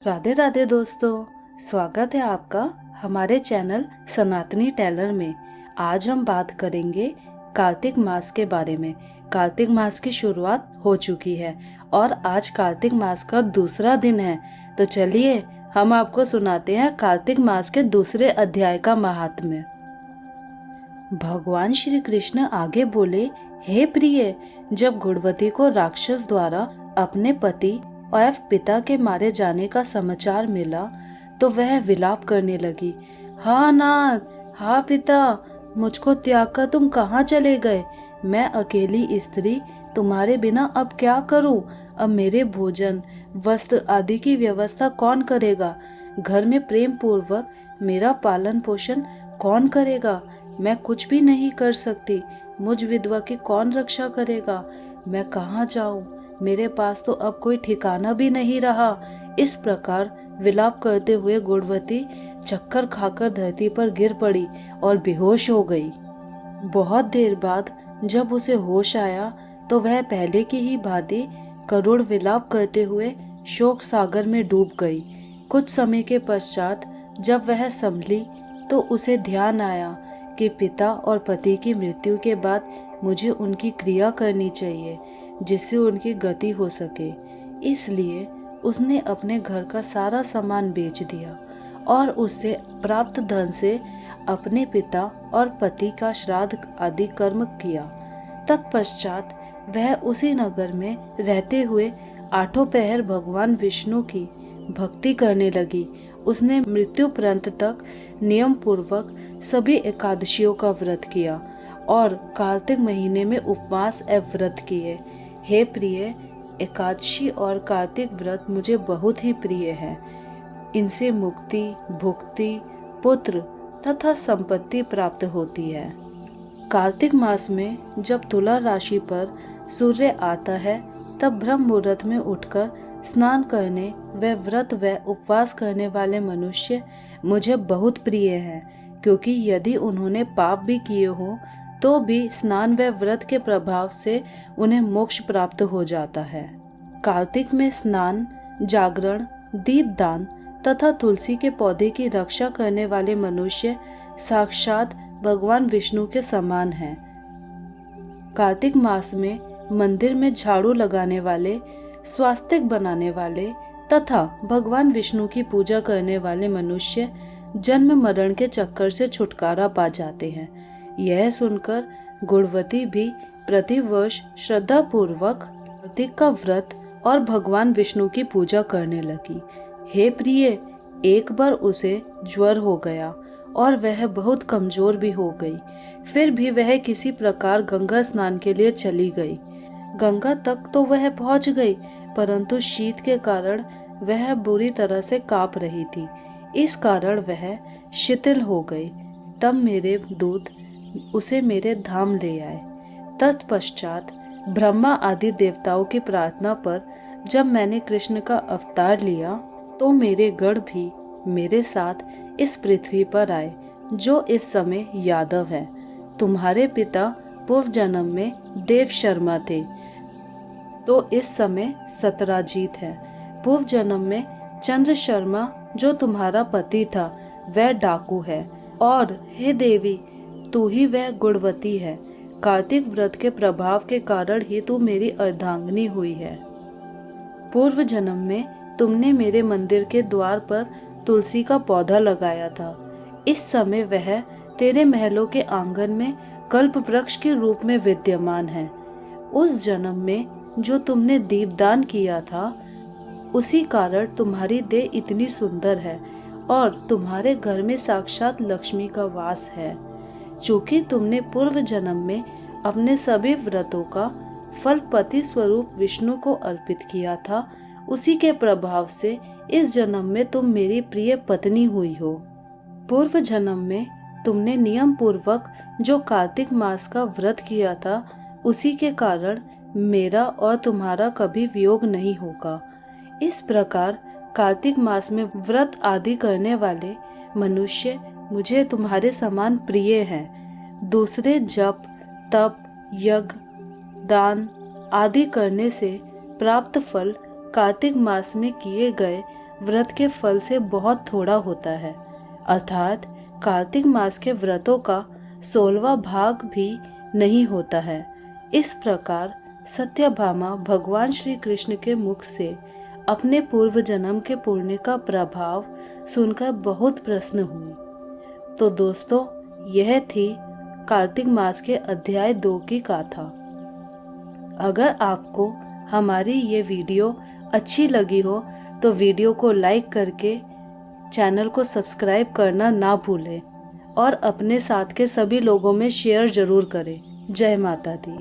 राधे राधे दोस्तों, स्वागत है आपका हमारे चैनल सनातनी टेलर में। आज हम बात करेंगे कार्तिक मास के बारे में। कार्तिक मास की शुरुआत हो चुकी है और आज कार्तिक मास का दूसरा दिन है। तो चलिए हम आपको सुनाते हैं कार्तिक मास के दूसरे अध्याय का महात्म्य। भगवान श्री कृष्ण आगे बोले, हे प्रिय, जब गुणवती को राक्षस द्वारा अपने पति और पिता के मारे जाने का समाचार मिला तो वह विलाप करने लगी। हाँ नाथ, हाँ पिता, मुझको त्याग कर तुम कहाँ चले गए? मैं अकेली स्त्री तुम्हारे बिना अब क्या करूं? अब मेरे भोजन, वस्त्र आदि की व्यवस्था कौन करेगा? घर में प्रेम पूर्वक मेरा पालन पोषण कौन करेगा? मैं कुछ भी नहीं कर सकती। मुझ विधवा की कौन रक्षा करेगा? मैं कहाँ जाऊं? मेरे पास तो अब कोई ठिकाना भी नहीं रहा। इस प्रकार विलाप करते हुए गुणवती चक्कर खाकर धरती पर गिर पड़ी और बेहोश हो गई। बहुत देर बाद जब उसे होश आया तो वह पहले की ही भांति करुण विलाप करते हुए शोक सागर में डूब गई। कुछ समय के पश्चात जब वह संभली तो उसे ध्यान आया कि पिता और पति की मृत्यु के बाद मुझे उनकी क्रिया करनी चाहिए जिससे उनकी गति हो सके। इसलिए उसने अपने घर का सारा सामान बेच दिया और उससे प्राप्त धन से अपने पिता और पति का श्राद्ध आदि कर्म किया। तत्पश्चात वह उसी नगर में रहते हुए आठों पहर भगवान विष्णु की भक्ति करने लगी। उसने मृत्युपर्यंत तक नियम पूर्वक सभी एकादशियों का व्रत किया और कार्तिक महीने में उपवास एवं व्रत किए। हे प्रिय, एकादशी और कार्तिक व्रत मुझे बहुत ही प्रिय है। इनसे मुक्ति, भुक्ति, पुत्र तथा संपत्ति प्राप्त होती है। कार्तिक मास में जब तुला राशि पर सूर्य आता है तब ब्रह्म मुहूर्त में उठकर स्नान करने व व्रत व उपवास करने वाले मनुष्य मुझे बहुत प्रिय हैं, क्योंकि यदि उन्होंने पाप भी किए हों तो भी स्नान व व्रत के प्रभाव से उन्हें मोक्ष प्राप्त हो जाता है। कार्तिक में स्नान, जागरण, दीपदान तथा तुलसी के पौधे की रक्षा करने वाले मनुष्य साक्षात भगवान विष्णु के समान हैं। कार्तिक मास में मंदिर में झाड़ू लगाने वाले, स्वास्तिक बनाने वाले तथा भगवान विष्णु की पूजा करने वाले मनुष्य जन्म मरण के चक्कर से छुटकारा पा जाते हैं। यह सुनकर गुणवती भी प्रतिवर्ष श्रद्धा पूर्वक कार्तिक का व्रत और भगवान विष्णु की पूजा करने लगी। हे प्रिय, एक बार उसे ज्वर हो गया और वह बहुत कमजोर भी हो गई। फिर भी वह किसी प्रकार गंगा स्नान के लिए चली गई। गंगा तक तो वह पहुंच गई, परंतु शीत के कारण वह बुरी तरह से कांप रही थी। इस कारण वह शिथिल हो गई। तब मेरे दूत उसे मेरे धाम ले आए। तत्पश्चात ब्रह्मा आदि देवताओं की प्रार्थना पर जब मैंने कृष्ण का अवतार लिया तो मेरे गण भी मेरे साथ इस पृथ्वी पर आए, जो इस समय यादव है। तुम्हारे पिता पूर्व जन्म में देव शर्मा थे तो इस समय सतराजीत है। पूर्व जन्म में चंद्र शर्मा जो तुम्हारा पति था वह डाकू है, और हे देवी, तू ही वह गुणवती है। कार्तिक व्रत के प्रभाव के कारण ही तू मेरी अर्धांगिनी हुई है। पूर्व जन्म में तुमने मेरे मंदिर के द्वार पर तुलसी का पौधा लगाया था। इस समय वह तेरे महलों के आंगन में कल्प वृक्ष के रूप में विद्यमान है। उस जन्म में जो तुमने दीपदान किया था उसी कारण तुम्हारी देह इतनी सुंदर है और तुम्हारे घर में साक्षात लक्ष्मी का वास है। चूंकि तुमने पूर्व जन्म में अपने सभी व्रतों का फल पति स्वरूप विष्णु को अर्पित किया था, उसी के प्रभाव से इस जन्म में तुम मेरी प्रिय पत्नी हुई हो। पूर्व जन्म में तुमने नियम पूर्वक जो कार्तिक मास का व्रत किया था उसी के कारण मेरा और तुम्हारा कभी वियोग नहीं होगा। इस प्रकार कार्तिक मास में व्रत आदि करने वाले मनुष्य मुझे तुम्हारे समान प्रिय हैं। दूसरे जप, तप, यज्ञ, दान आदि करने से प्राप्त फल कार्तिक मास में किए गए व्रत के फल से बहुत थोड़ा होता है, अर्थात कार्तिक मास के व्रतों का 16वां भाग भी नहीं होता है। इस प्रकार सत्यभामा भगवान श्री कृष्ण के मुख से अपने पूर्व जन्म के पुण्य का प्रभाव सुनकर बहुत प्रसन्न हुई। तो दोस्तों, यह थी कार्तिक मास के अध्याय 2 की गाथा। अगर आपको हमारी ये वीडियो अच्छी लगी हो तो वीडियो को लाइक करके चैनल को सब्सक्राइब करना ना भूलें और अपने साथ के सभी लोगों में शेयर जरूर करें। जय माता दी।